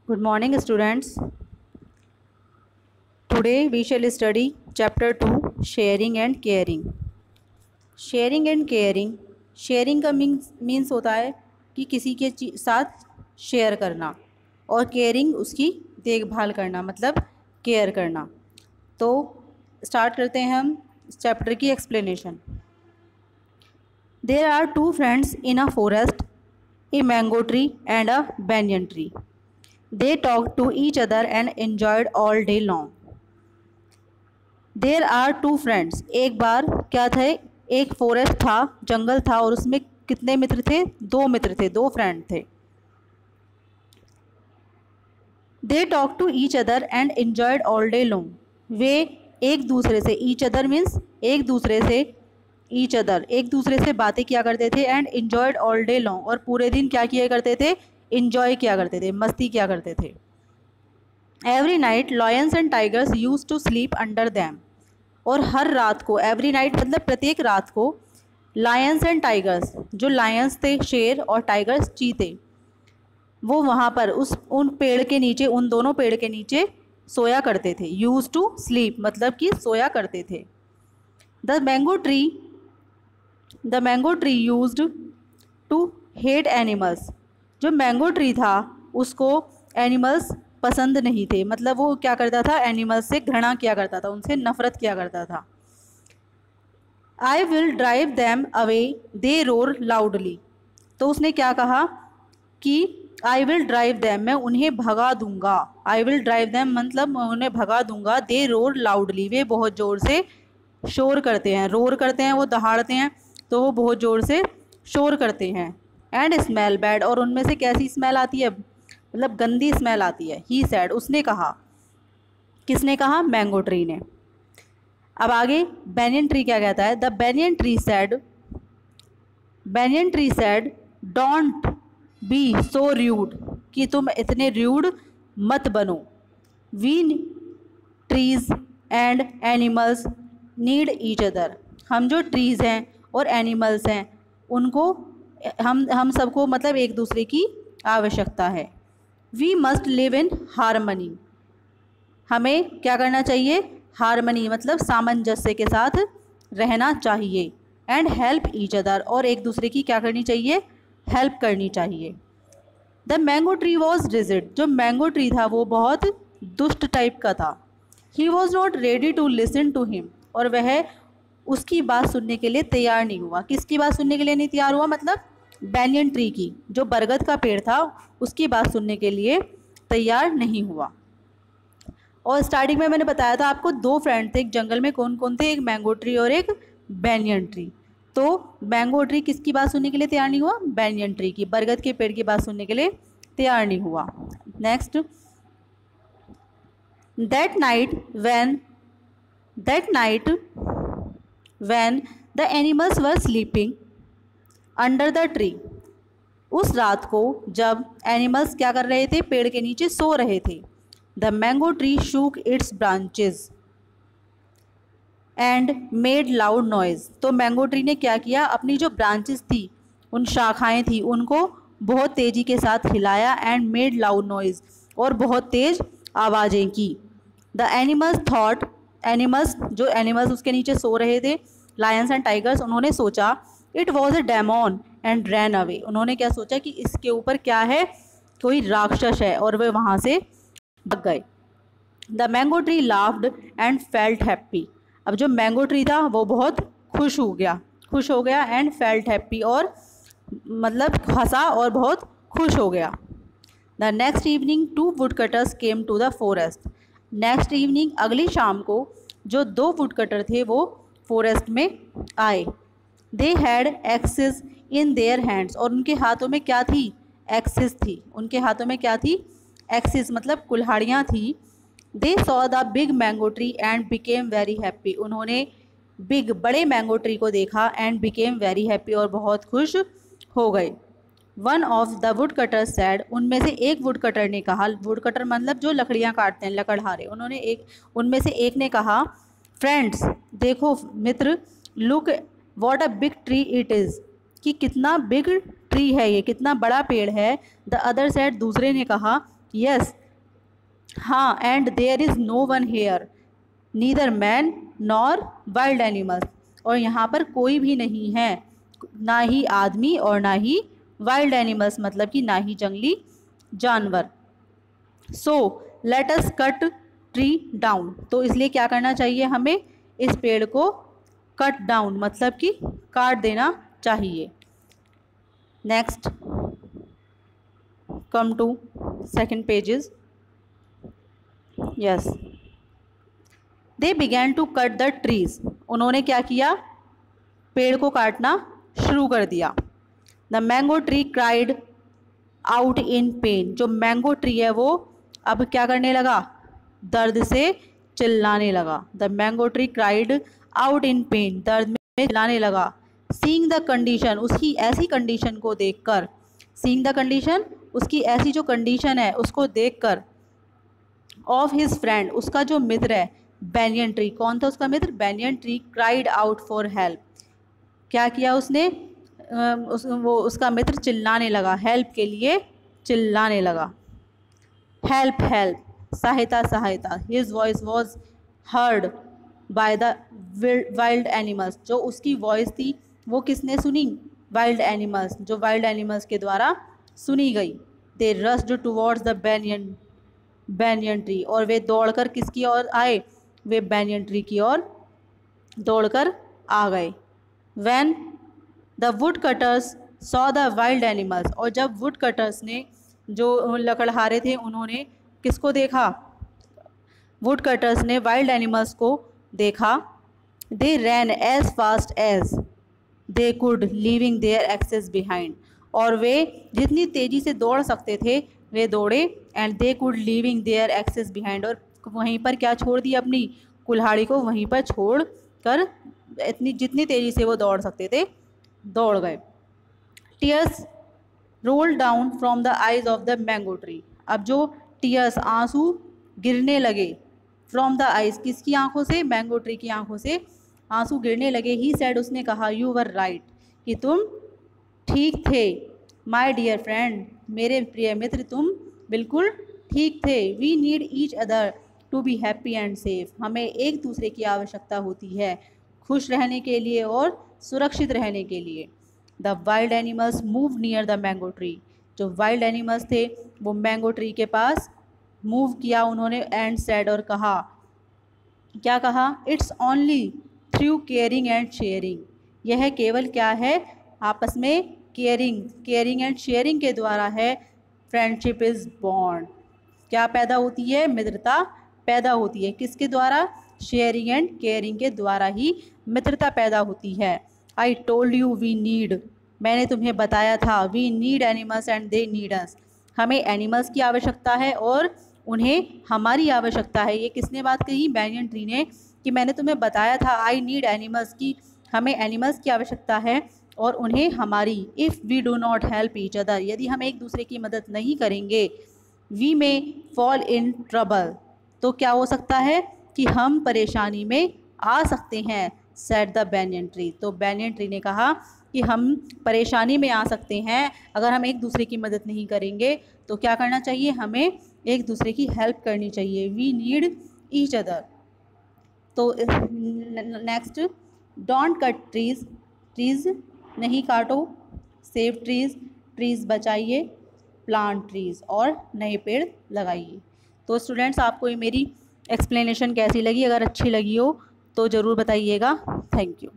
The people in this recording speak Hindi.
Good morning, students. Today we shall study chapter 2, sharing and caring. Sharing and caring. Sharing का मीन्स होता है कि किसी के साथ शेयर करना, और केयरिंग उसकी देखभाल करना, मतलब केयर करना। तो स्टार्ट करते हैं हम चैप्टर की explanation. There are two friends in a forest, a mango tree and a banyan tree. They talked to each other and enjoyed all day long. There are two friends. एक बार क्या थे, एक फॉरेस्ट था, जंगल था, और उसमें कितने मित्र थे? दो मित्र थे, दो फ्रेंड थे। They talked to each other and enjoyed all day long. वे एक दूसरे से, each other means एक दूसरे से, each other एक दूसरे से बातें किया करते थे, and enjoyed all day long, और पूरे दिन क्या किया करते थे? enjoy किया करते थे, मस्ती किया करते थे। Every night lions and tigers used to sleep under them. और हर रात को, एवरी नाइट मतलब प्रत्येक रात को, लायंस एंड टाइगर्स, जो लायंस थे शेर और टाइगर्स चीते, वो वहाँ पर उन पेड़ के नीचे, उन दोनों पेड़ के नीचे सोया करते थे। यूज टू स्लीप मतलब कि सोया करते थे। The mango tree used to hate animals. जो मैंगो ट्री था उसको एनिमल्स पसंद नहीं थे, मतलब वो क्या करता था? एनिमल्स से घृणा किया करता था, उनसे नफरत किया करता था। I will drive them away they roar loudly. तो उसने क्या कहा कि आई विल ड्राइव दैम, मैं उन्हें भगा दूंगा। आई विल ड्राइव दैम मतलब मैं उन्हें भगा दूंगा। दे रोर लाउडली, वे बहुत ज़ोर से शोर करते हैं। रोर करते हैं, वो दहाड़ते हैं, तो वो बहुत ज़ोर से शोर करते हैं। एंड स्मेल बैड, और उनमें से कैसी स्मेल आती है? मतलब गंदी स्मेल आती है। ही सैड, उसने कहा। किसने कहा? मैंगो ट्री ने। अब आगे बैनियन ट्री क्या कहता है? The banyan tree said don't be so rude, कि तुम इतने र्यूड मत बनो। We trees and animals need each other. हम जो ट्रीज़ हैं और एनिमल्स हैं, उनको हम सबको मतलब एक दूसरे की आवश्यकता है। We must live in harmony, हमें क्या करना चाहिए? हारमनी मतलब सामंजस्य के साथ रहना चाहिए। एंड हेल्प ईच अदर, और एक दूसरे की क्या करनी चाहिए? हेल्प करनी चाहिए। The mango tree was rigid, जो मैंगो ट्री था वो बहुत दुष्ट टाइप का था। He was not ready to listen to him, और वह उसकी बात सुनने के लिए तैयार नहीं हुआ। किसकी बात सुनने के लिए नहीं तैयार हुआ? मतलब बैनियन ट्री की, जो बरगद का पेड़ था, उसकी बात सुनने के लिए तैयार नहीं हुआ। और स्टार्टिंग में मैंने बताया था आपको, दो फ्रेंड थे एक जंगल में। कौन कौन थे? एक मैंगो ट्री और एक बैनियन ट्री। तो मैंगो ट्री किसकी बात सुनने के लिए तैयार नहीं हुआ? बैनियन ट्री की, बरगद के पेड़ की बात सुनने के लिए तैयार नहीं हुआ। Next, that night when the animals were sleeping under the tree. उस रात को जब एनिमल्स क्या कर रहे थे? पेड़ के नीचे सो रहे थे। The mango tree shook it's branches and made loud noise. तो मैंगो ट्री ने क्या किया? अपनी जो ब्रांचेस थी, उन शाखाएं थी, उनको बहुत तेज़ी के साथ हिलाया। एंड मेड लाउड नॉइज, और बहुत तेज़ आवाज़ें की। द एनिमल्स जो एनिमल्स उसके नीचे सो रहे थे, लायंस एंड टाइगर्स, उन्होंने सोचा it was a demon and ran away. उन्होंने क्या सोचा कि इसके ऊपर क्या है? कोई राक्षस है, और वे वहाँ से भाग गए। The mango tree laughed and felt happy. अब जो मैंगो ट्री था वो बहुत खुश हो गया एंड फेल्ट हैप्पी, और मतलब हंसा और बहुत खुश हो गया। The next evening two woodcutters came to the forest. Next evening अगली शाम को जो दो वुड कटर थे वो फॉरेस्ट में आए। They had axes in their hands, और उनके हाथों में क्या थी? एक्सेस थी। उनके हाथों में क्या थी? एक्सेस मतलब कुल्हाड़ियाँ थी। They saw the big mango tree and became very happy. उन्होंने बड़े मैंगो ट्री को देखा एंड बिकेम वेरी हैप्पी, और बहुत खुश हो गए। One of the wood cutter sad, उनमें से एक वुड कटर ने कहा, वुड कटर मतलब जो लकड़ियाँ काटते हैं, लकड़हारे, उनमें से एक ने कहा, फ्रेंड्स देखो मित्र, look what a big tree it is, कि कितना बिग ट्री है ये, कितना बड़ा पेड़ है। द अदर सैड, दूसरे ने कहा, यस, हाँ, and there is no one here, neither man nor wild animals, और यहाँ पर कोई भी नहीं है, ना ही आदमी और ना ही वाइल्ड एनिमल्स, मतलब कि ना ही जंगली जानवर। So let us cut tree down, तो इसलिए क्या करना चाहिए हमें, इस पेड़ को कट डाउन मतलब कि काट देना चाहिए। Next come to second pages. Yes, they began to cut the trees, उन्होंने क्या किया, पेड़ को काटना शुरू कर दिया। The mango tree cried out in pain, जो मैंगो ट्री है वो अब क्या करने लगा, दर्द से चिल्लाने लगा। The mango tree cried out in pen, दर्द में चिल्लाने लगा। सीइंग द कंडीशन, उसकी ऐसी कंडीशन को देखकर, सीइंग द कंडीशन, उसकी ऐसी जो कंडीशन है उसको देखकर, ऑफ हिज फ्रेंड, उसका जो मित्र है, बैनियन ट्री, कौन था उसका मित्र, banyan tree, cried out for help, क्या किया उसने, उसका मित्र चिल्लाने लगा, हेल्प के लिए चिल्लाने लगा। हेल्प हेल्प, सहायता सहायता। His voice was heard by the wild animals, जो उसकी वॉइस थी वो किसने सुनी, वाइल्ड एनिमल्स, जो वाइल्ड एनिमल्स के द्वारा सुनी गई। दे rushed towards the banyan tree, और वे दौड़कर किसकी ओर आए, वे बैनियन ट्री की ओर दौड़कर आ गए। When the wood cutters saw the wild animals, और जब वुड कटर्स ने, जो लकड़हारे थे, उन्होंने किसको देखा, वुड कटर्स ने वाइल्ड एनिमल्स को देखा। They ran as fast as they could leaving their axes behind, और वे जितनी तेज़ी से दौड़ सकते थे वे दौड़े। And they could leaving their axes behind, और वहीं पर क्या छोड़ दी, अपनी कुल्हाड़ी को वहीं पर छोड़ कर जितनी तेज़ी से वो दौड़ सकते थे दौड़ गए। Tears roll down from the eyes of the mango tree, अब जो टीयर्स, आंसू गिरने लगे, फ्रॉम द आइज, किसकी आंखों से, मैंगो ट्री की आंखों से आंसू गिरने लगे। ही सेड, उसने कहा, यू वर राइट, कि तुम ठीक थे। माय डियर फ्रेंड, मेरे प्रिय मित्र तुम बिल्कुल ठीक थे। We need each other to be happy and safe, हमें एक दूसरे की आवश्यकता होती है खुश रहने के लिए और सुरक्षित रहने के लिए। The wild animals move near the mango tree, जो वाइल्ड एनिमल्स थे वो मैंगो ट्री के पास मूव किया उन्होंने। एंड सेड, और कहा, क्या कहा, it's only through caring and sharing, यह केवल क्या है, आपस में केयरिंग एंड शेयरिंग के द्वारा है। फ्रेंडशिप इज़ बॉन्ड, क्या पैदा होती है, मित्रता पैदा होती है, किसके द्वारा, शेयरिंग एंड केयरिंग के द्वारा ही मित्रता पैदा होती है। I told you we need, मैंने तुम्हें बताया था, we need animals and they need us, हमें एनिमल्स की आवश्यकता है और उन्हें हमारी आवश्यकता है। ये किसने बात कही, बैनियन ट्री ने, कि मैंने तुम्हें बताया था, आई नीड एनिमल्स, की हमें एनिमल्स की आवश्यकता है और उन्हें हमारी। If we do not help each other, यदि हम एक दूसरे की मदद नहीं करेंगे, we may fall in trouble, तो क्या हो सकता है कि हम परेशानी में आ सकते हैं। सेड द बैनियन ट्री, तो बैनियन ट्री ने कहा कि हम परेशानी में आ सकते हैं अगर हम एक दूसरे की मदद नहीं करेंगे। तो क्या करना चाहिए, हमें एक दूसरे की हेल्प करनी चाहिए। We need each other. तो next, don't cut trees, trees नहीं काटो, सेव ट्रीज़, ट्रीज़ बचाइए, प्लांट ट्रीज़, और नए पेड़ लगाइए। तो स्टूडेंट्स, आपको ये मेरी एक्सप्लेनेशन कैसी लगी, अगर अच्छी लगी हो तो ज़रूर बताइएगा। Thank you.